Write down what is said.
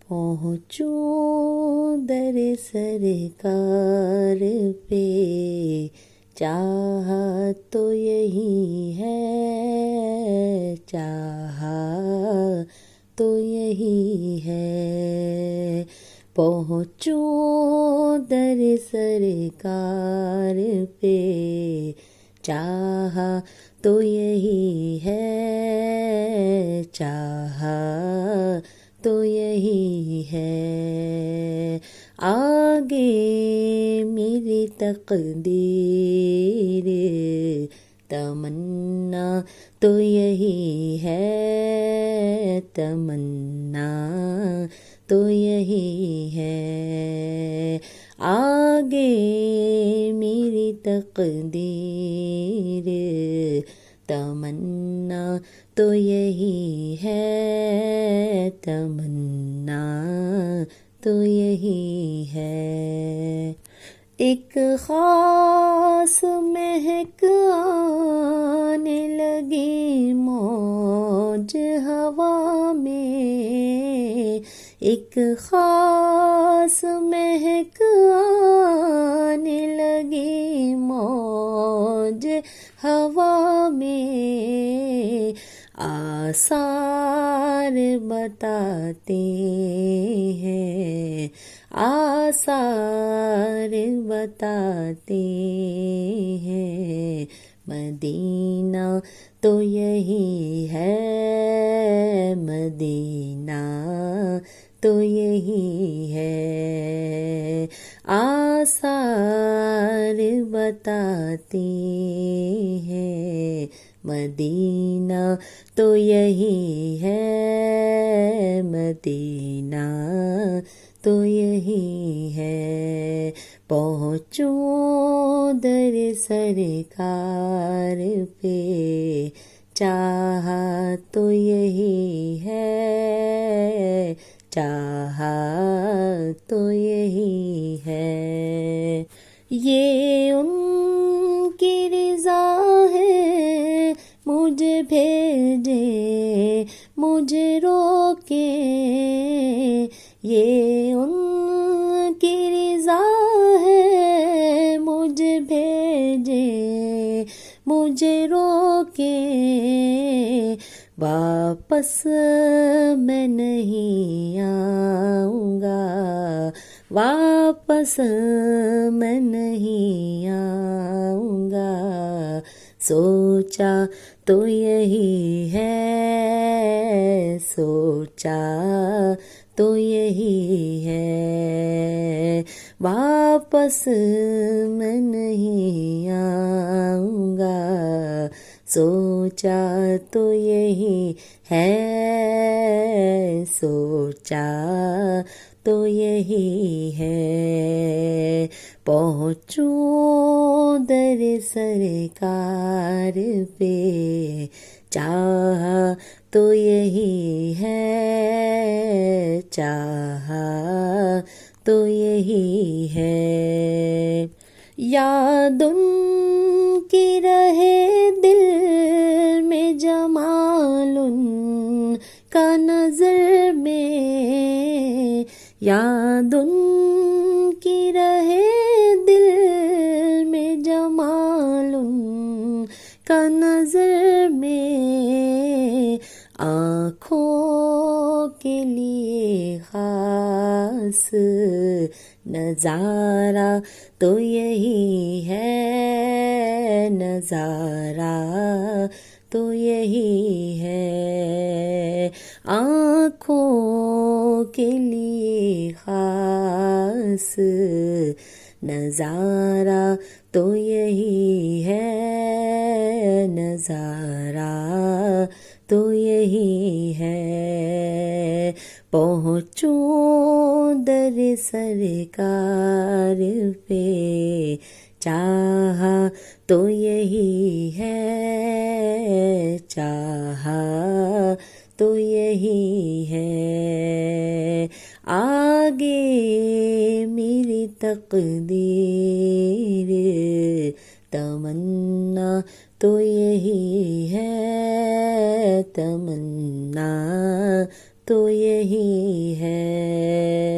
پہنچوں در سرکار پہ، چاہا تو یہی ہے، چاہا تو یہی ہے، پہنچوں در سرکار پہ، چاہا تو یہی ہے، چاہا تو یہی ہے، آگے میری تقدیر، تمنا تو یہی ہے، تمنا تو یہی ہے، آگے میری تقدیر، تمنا تو یہی ہے، تمنا تو یہی ہے، ایک خاص مہک آنے لگی موج ہوا میں، ایک خاص مہک آنے لگی موج ہوا میں، آثار بتاتے ہیں، آثار بتاتے ہیں، مدینہ تو یہی ہے، مدینہ تو یہی ہے، آثار بتاتے ہیں، مدینہ تو یہی ہے، مدینہ تو یہی ہے، پہنچوں در سرکار پہ، چاہا تو یہی ہے، چاہا تو یہی ہے، یہ ان کی رضا ہے مجھے بھیجے مجھے روکے، یہ ان کی رضا ہے مجھے بھیجے مجھے روکے، واپس میں نہیں آؤں گا، واپس میں نہیں آؤں گا، سوچا تو یہی ہے، سوچا تو یہی ہے، واپس میں نہیں آؤں گا، سوچا تو یہی ہے، سوچا تو یہی ہے، پہنچوں در سرکار پہ، چاہا تو یہی ہے، چاہا تو یہی ہے، یاد ان کی رہے دل میں، جمال ان کا نظر میں، یاد ان کی رہے دل میں، جمال ان کا نظر میں، آنکھوں کے لیے خاص نظارہ تو یہی ہے، نظارہ تو یہی ہے، آنکھوں کے لیے خاص نظارہ تو یہی ہے، نظارہ تو یہی ہے، پہنچوں در سرکار پہ، چاہا تو یہی ہے، چاہا تو یہی ہے، آگے میری تقدیر، تمنا تو یہی ہے، تمنا تو یہی ہے.